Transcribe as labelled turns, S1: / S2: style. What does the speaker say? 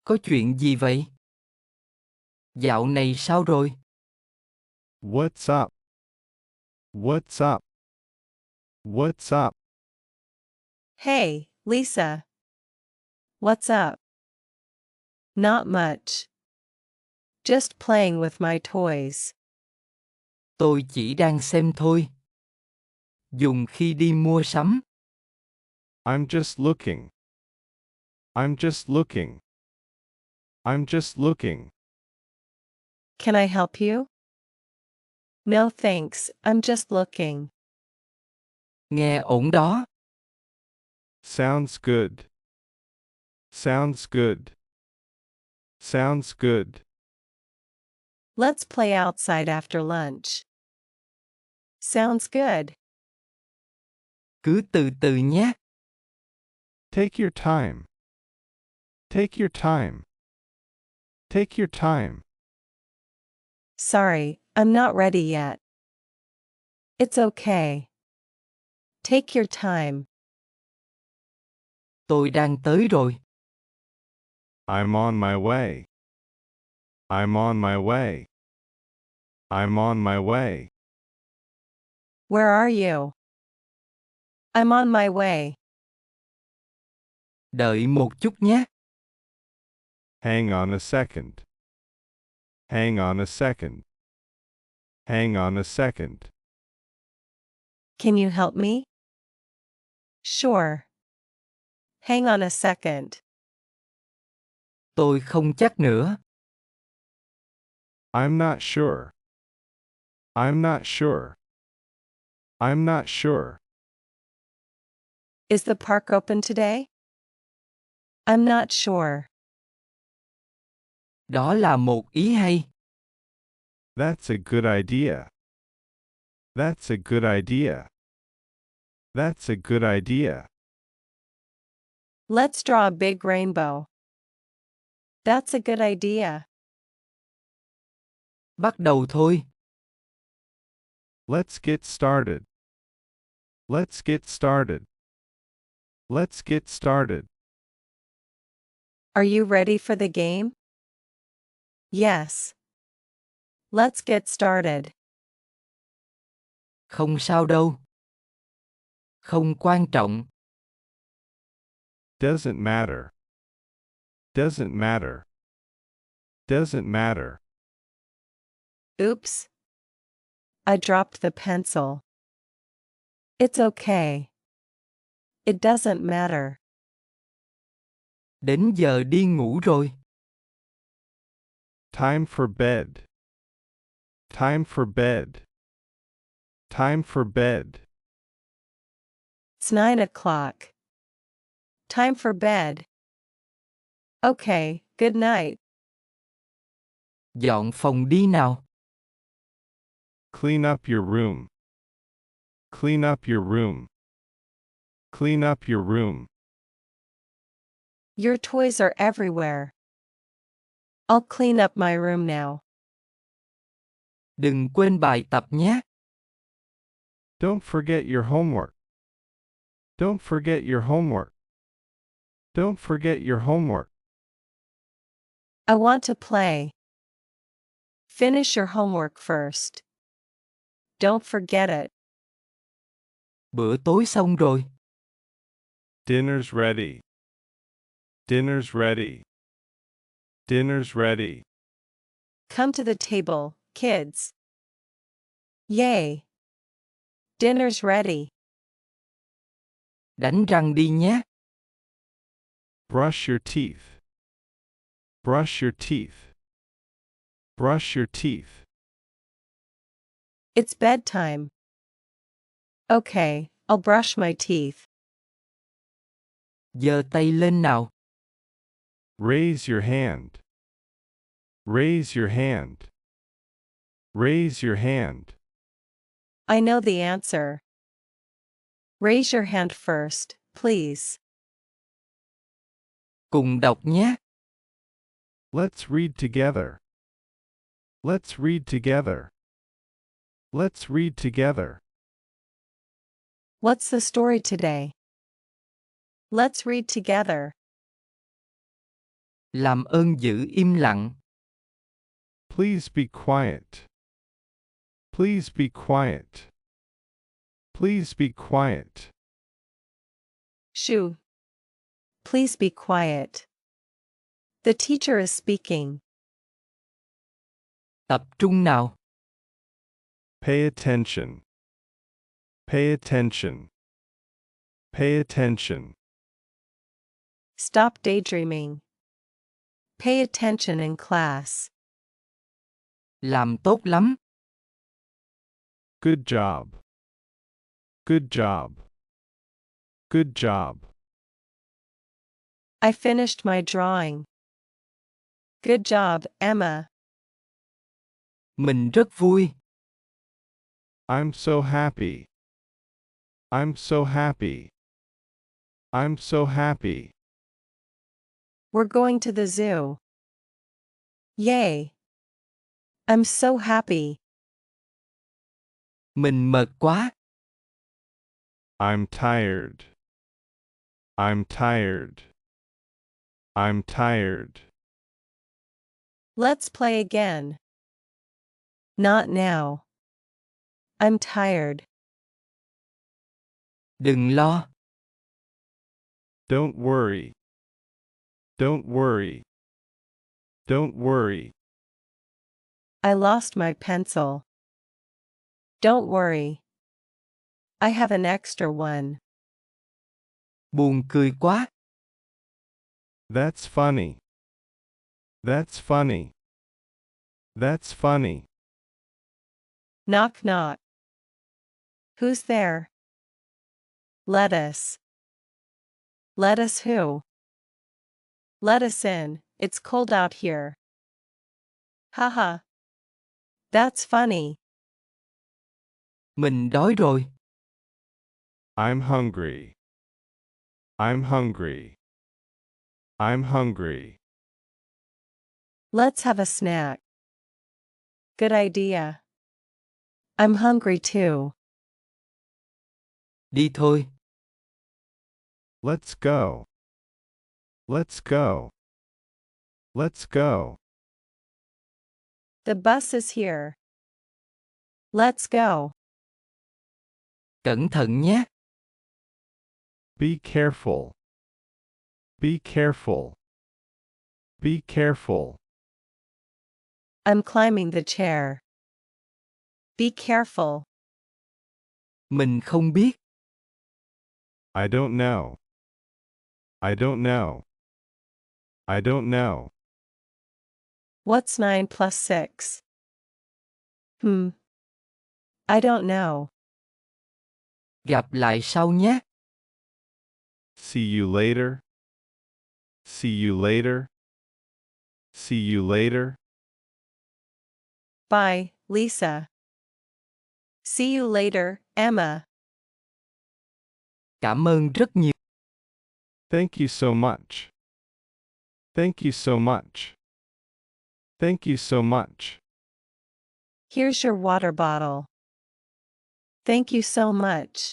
S1: Có chuyện gì vậy? Dạo này sao rồi?
S2: What's up? What's up? What's up?
S3: Hey, Lisa. What's up? Not much. Just playing with my toys.
S1: Tôi chỉ đang xem thôi. Dùng khi đi mua sắm.
S2: I'm just looking. I'm just looking. I'm just looking.
S3: Can I help you? No thanks, I'm just looking.
S1: Nghe ổn đó.
S2: Sounds good. Sounds good. Sounds good.
S3: Let's play outside after lunch. Sounds good.
S1: Cứ từ từ nhé.
S2: Take your time. Take your time. Take your time.
S3: Sorry, I'm not ready yet. It's okay. Take your time.
S1: Tôi đang tới rồi.
S2: I'm on my way. I'm on my way. I'm on my way.
S3: Where are you? I'm on my way.
S1: Đợi một chút nhé.
S2: Hang on a second. Hang on a second. Hang on a second.
S3: Can you help me? Sure. Hang on a second.
S1: Tôi không chắc nữa.
S2: I'm not sure. I'm not sure. I'm not sure.
S3: Is the park open today? I'm not sure.
S1: Đó là một ý hay.
S2: That's a good idea. That's a good idea. That's a good idea.
S3: Let's draw a big rainbow. That's a good idea.
S1: Bắt đầu thôi.
S2: Let's get started. Let's get started. Let's get started.
S3: Are you ready for the game? Yes. Let's get started.
S1: Không sao đâu. Không quan trọng.
S2: Doesn't matter. Doesn't matter. Doesn't matter.
S3: Oops. I dropped the pencil. It's okay. It doesn't matter.
S1: Đến giờ đi ngủ rồi.
S2: Time for bed. Time for bed. Time for bed.
S3: It's 9 o'clock. Time for bed. Okay, good night.
S1: Dọn phòng đi nào.
S2: Clean up your room. Clean up your room. Clean up your room.
S3: Your toys are everywhere. I'll clean up my room now.
S1: Đừng quên bài tập nhé.
S2: Don't forget your homework. Don't forget your homework. Don't forget your homework.
S3: I want to play. Finish your homework first. Don't forget it.
S1: Bữa tối xong rồi.
S2: Dinner's ready. Dinner's ready. Dinner's ready.
S3: Come to the table, kids. Yay. Dinner's ready.
S1: Đánh răng đi nhé.
S2: Brush your teeth. Brush your teeth. Brush your teeth.
S3: It's bedtime. Okay, I'll brush my teeth.
S1: Giơ tay lên nào.
S2: Raise your hand. Raise your hand. Raise your hand.
S3: I know the answer. Raise your hand first, please.
S1: Cùng đọc nhé.
S2: Let's read together. Let's read together. Let's read together.
S3: What's the story today? Let's read together.
S1: Làm ơn giữ im lặng.
S2: Please be quiet. Please be quiet. Please be quiet.
S3: Shoo. Please be quiet. The teacher is speaking.
S1: Tập trung nào.
S2: Pay attention. Pay attention. Pay attention.
S3: Stop daydreaming. Pay attention in class.
S1: Làm tốt lắm.
S2: Good job. Good job. Good job.
S3: I finished my drawing. Good job, Emma.
S1: Mình rất vui.
S2: I'm so happy. I'm so happy. I'm so happy.
S3: We're going to the zoo. Yay. I'm so happy.
S1: Mình mệt quá.
S2: I'm tired. I'm tired. I'm tired.
S3: Let's play again. Not now. I'm tired.
S1: Đừng lo.
S2: Don't worry. Don't worry. Don't worry.
S3: I lost my pencil. Don't worry. I have an extra one.
S1: Buồn cười quá.
S2: That's funny. That's funny. That's funny.
S3: Knock knock. Who's there? Let us. Let us who? Let us in, it's cold out here. Haha. That's funny.
S1: Mình đói rồi.
S2: I'm hungry. I'm hungry. I'm hungry.
S3: Let's have a snack. Good idea. I'm hungry too.
S1: Đi thôi.
S2: Let's go. Let's go. Let's go.
S3: The bus is here. Let's go.
S1: Cẩn thận nhé.
S2: Be careful. Be careful. Be careful.
S3: I'm climbing the chair. Be careful.
S1: Mình không biết.
S2: I don't know. I don't know. I don't know.
S3: What's 9 plus 6? I don't know.
S1: Gặp lại sau nhé.
S2: See you later. See you later. See you later.
S3: Bye, Lisa. See you later, Emma.
S1: Cảm ơn rất nhiều.
S2: Thank you so much. Thank you so much. Thank you so much.
S3: Here's your water bottle. Thank you so much.